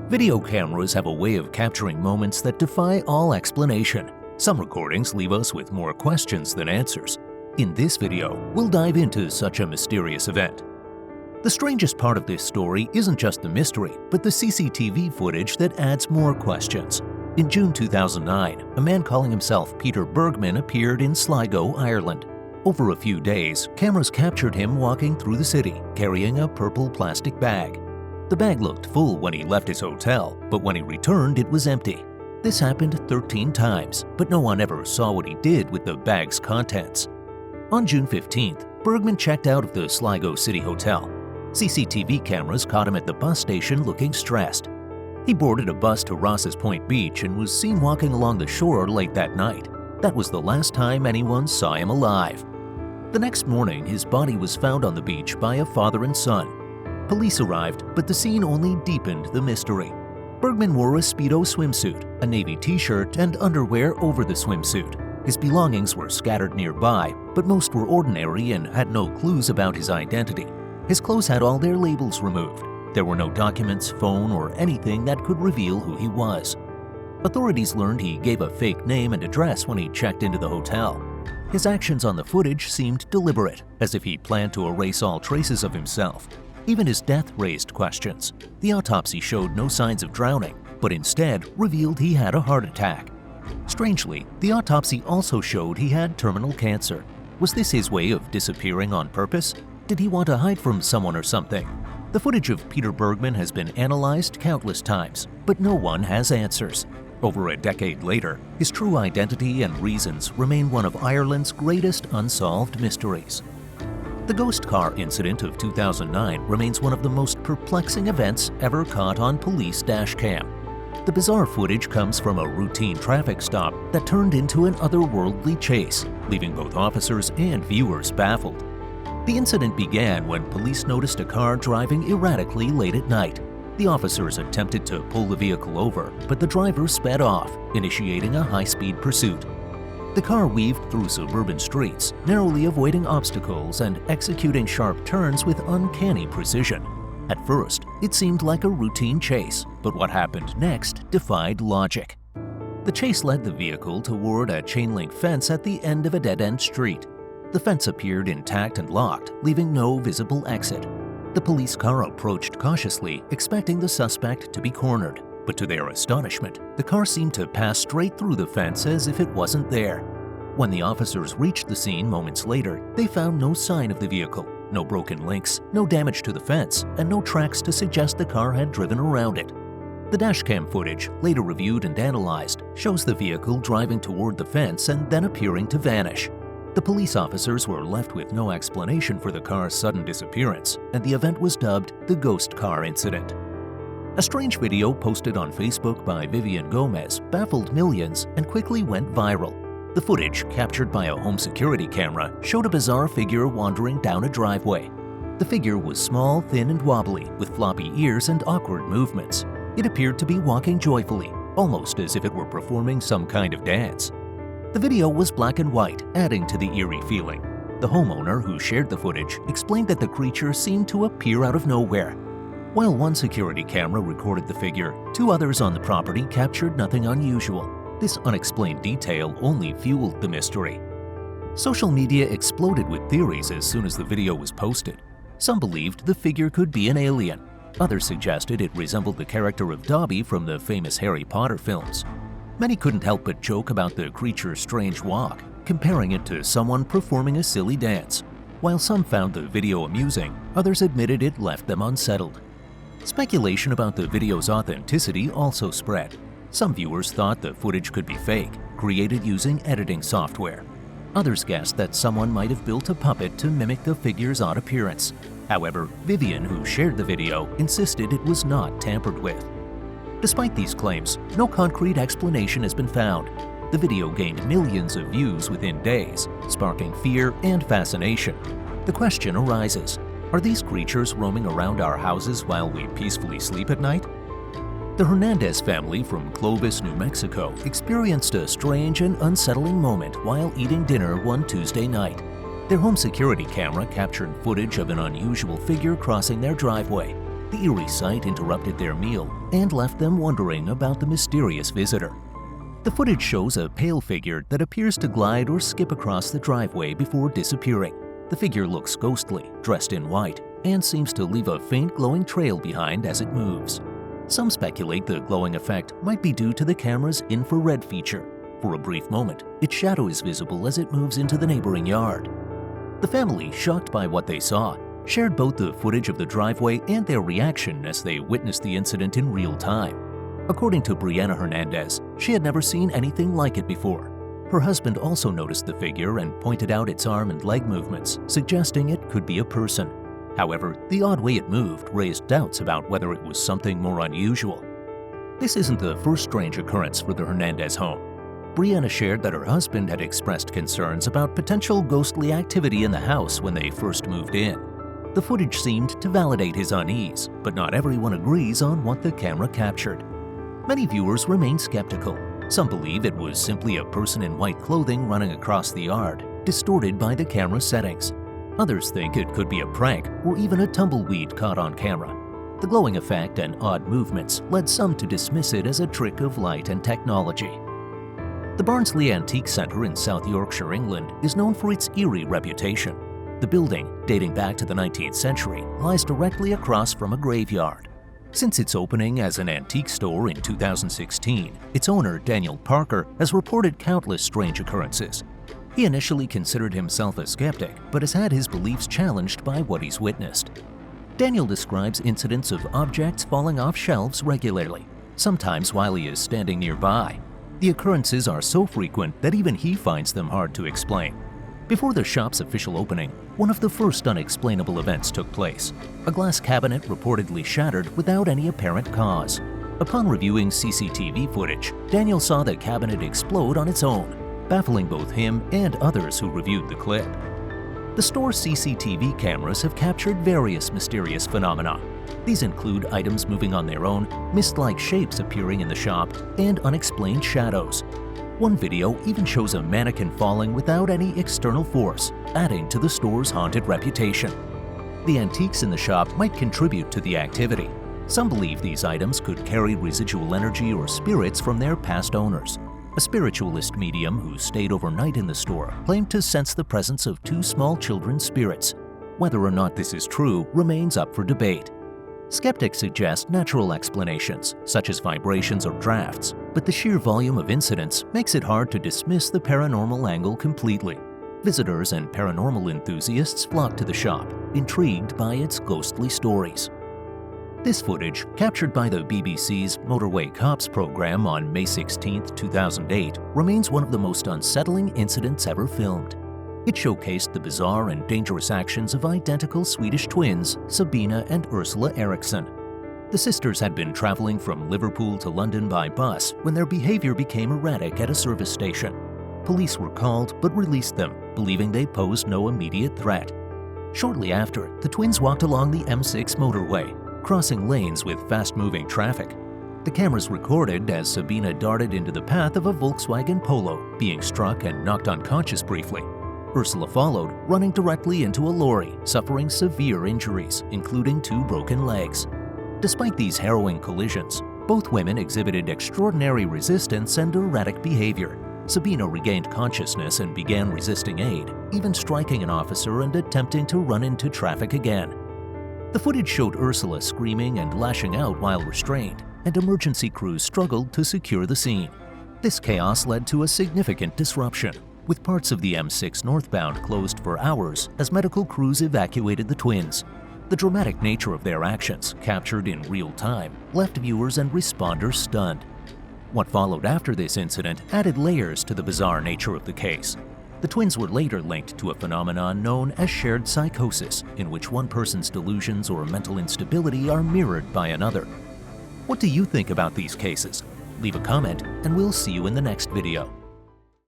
Video cameras have a way of capturing moments that defy all explanation. Some recordings leave us with more questions than answers. In this video, we'll dive into such a mysterious event. The strangest part of this story isn't just the mystery, but the CCTV footage that adds more questions. In June 2009, a man calling himself Peter Bergman appeared in Sligo, Ireland. Over a few days, cameras captured him walking through the city, carrying a purple plastic bag. The bag looked full when he left his hotel, but when he returned, it was empty. This happened 13 times, but no one ever saw what he did with the bag's contents. On June 15th, Bergman checked out of the Sligo City Hotel. CCTV cameras caught him at the bus station looking stressed. He boarded a bus to Ross's Point Beach and was seen walking along the shore late that night. That was the last time anyone saw him alive. The next morning, his body was found on the beach by a father and son. Police arrived, but the scene only deepened the mystery. Bergman wore a Speedo swimsuit, a navy t-shirt, and underwear over the swimsuit. His belongings were scattered nearby, but most were ordinary and had no clues about his identity. His clothes had all their labels removed. There were no documents, phone, or anything that could reveal who he was. Authorities learned he gave a fake name and address when he checked into the hotel. His actions on the footage seemed deliberate, as if he planned to erase all traces of himself. Even his death raised questions. The autopsy showed no signs of drowning, but instead revealed he had a heart attack. Strangely, the autopsy also showed he had terminal cancer. Was this his way of disappearing on purpose? Did he want to hide from someone or something? The footage of Peter Bergman has been analyzed countless times, but no one has answers. Over a decade later, his true identity and reasons remain one of Ireland's greatest unsolved mysteries. The ghost car incident of 2009 remains one of the most perplexing events ever caught on police dash cam. The bizarre footage comes from a routine traffic stop that turned into an otherworldly chase, leaving both officers and viewers baffled. The incident began when police noticed a car driving erratically late at night. The officers attempted to pull the vehicle over, but the driver sped off, initiating a high-speed pursuit. The car weaved through suburban streets, narrowly avoiding obstacles and executing sharp turns with uncanny precision. At first, it seemed like a routine chase, but what happened next defied logic. The chase led the vehicle toward a chain-link fence at the end of a dead-end street. The fence appeared intact and locked, leaving no visible exit. The police car approached cautiously, expecting the suspect to be cornered. But to their astonishment, the car seemed to pass straight through the fence as if it wasn't there. When the officers reached the scene moments later, they found no sign of the vehicle, no broken links, no damage to the fence, and no tracks to suggest the car had driven around it. The dashcam footage, later reviewed and analyzed, shows the vehicle driving toward the fence and then appearing to vanish. The police officers were left with no explanation for the car's sudden disappearance, and the event was dubbed the ghost car incident. A strange video posted on Facebook by Vivian Gomez baffled millions and quickly went viral. The footage, captured by a home security camera, showed a bizarre figure wandering down a driveway. The figure was small, thin, and wobbly, with floppy ears and awkward movements. It appeared to be walking joyfully, almost as if it were performing some kind of dance. The video was black and white, adding to the eerie feeling. The homeowner who shared the footage explained that the creature seemed to appear out of nowhere. While one security camera recorded the figure, two others on the property captured nothing unusual. This unexplained detail only fueled the mystery. Social media exploded with theories as soon as the video was posted. Some believed the figure could be an alien. Others suggested it resembled the character of Dobby from the famous Harry Potter films. Many couldn't help but joke about the creature's strange walk, comparing it to someone performing a silly dance. While some found the video amusing, others admitted it left them unsettled. Speculation about the video's authenticity also spread. Some viewers thought the footage could be fake, created using editing software. Others guessed that someone might have built a puppet to mimic the figure's odd appearance. However, Vivian, who shared the video, insisted it was not tampered with. Despite these claims, no concrete explanation has been found. The video gained millions of views within days, sparking fear and fascination. The question arises: are these creatures roaming around our houses while we peacefully sleep at night? The Hernandez family from Clovis, New Mexico, experienced a strange and unsettling moment while eating dinner one Tuesday night. Their home security camera captured footage of an unusual figure crossing their driveway. The eerie sight interrupted their meal and left them wondering about the mysterious visitor. The footage shows a pale figure that appears to glide or skip across the driveway before disappearing. The figure looks ghostly, dressed in white, and seems to leave a faint glowing trail behind as it moves. Some speculate the glowing effect might be due to the camera's infrared feature. For a brief moment, its shadow is visible as it moves into the neighboring yard. The family, shocked by what they saw, shared both the footage of the driveway and their reaction as they witnessed the incident in real time. According to Brianna Hernandez, she had never seen anything like it before. Her husband also noticed the figure and pointed out its arm and leg movements, suggesting it could be a person. However, the odd way it moved raised doubts about whether it was something more unusual. This isn't the first strange occurrence for the Hernandez home. Brianna shared that her husband had expressed concerns about potential ghostly activity in the house when they first moved in. The footage seemed to validate his unease, but not everyone agrees on what the camera captured. Many viewers remain skeptical. Some believe it was simply a person in white clothing running across the yard, distorted by the camera settings. Others think it could be a prank or even a tumbleweed caught on camera. The glowing effect and odd movements led some to dismiss it as a trick of light and technology. The Barnsley Antique Centre in South Yorkshire, England, is known for its eerie reputation. The building, dating back to the 19th century, lies directly across from a graveyard. Since its opening as an antique store in 2016, its owner, Daniel Parker, has reported countless strange occurrences. He initially considered himself a skeptic, but has had his beliefs challenged by what he's witnessed. Daniel describes incidents of objects falling off shelves regularly, sometimes while he is standing nearby. The occurrences are so frequent that even he finds them hard to explain. Before the shop's official opening, one of the first unexplainable events took place. A glass cabinet reportedly shattered without any apparent cause. Upon reviewing CCTV footage, Daniel saw the cabinet explode on its own, baffling both him and others who reviewed the clip. The store's CCTV cameras have captured various mysterious phenomena. These include items moving on their own, mist-like shapes appearing in the shop, and unexplained shadows. One video even shows a mannequin falling without any external force, adding to the store's haunted reputation. The antiques in the shop might contribute to the activity. Some believe these items could carry residual energy or spirits from their past owners. A spiritualist medium who stayed overnight in the store claimed to sense the presence of two small children's spirits. Whether or not this is true remains up for debate. Skeptics suggest natural explanations, such as vibrations or drafts, but the sheer volume of incidents makes it hard to dismiss the paranormal angle completely. Visitors and paranormal enthusiasts flock to the shop, intrigued by its ghostly stories. This footage, captured by the BBC's Motorway Cops program on May 16, 2008, remains one of the most unsettling incidents ever filmed. It showcased the bizarre and dangerous actions of identical Swedish twins, Sabina and Ursula Eriksson. The sisters had been traveling from Liverpool to London by bus when their behavior became erratic at a service station. Police were called but released them, believing they posed no immediate threat. Shortly after, the twins walked along the M6 motorway, crossing lanes with fast-moving traffic. The cameras recorded as Sabina darted into the path of a Volkswagen Polo, being struck and knocked unconscious briefly. Ursula followed, running directly into a lorry, suffering severe injuries, including 2 broken legs. Despite these harrowing collisions, both women exhibited extraordinary resistance and erratic behavior. Sabina regained consciousness and began resisting aid, even striking an officer and attempting to run into traffic again. The footage showed Ursula screaming and lashing out while restrained, and emergency crews struggled to secure the scene. This chaos led to a significant disruption, with parts of the M6 northbound closed for hours as medical crews evacuated the twins. The dramatic nature of their actions, captured in real time, left viewers and responders stunned. What followed after this incident added layers to the bizarre nature of the case. The twins were later linked to a phenomenon known as shared psychosis, in which one person's delusions or mental instability are mirrored by another. What do you think about these cases? Leave a comment, and we'll see you in the next video.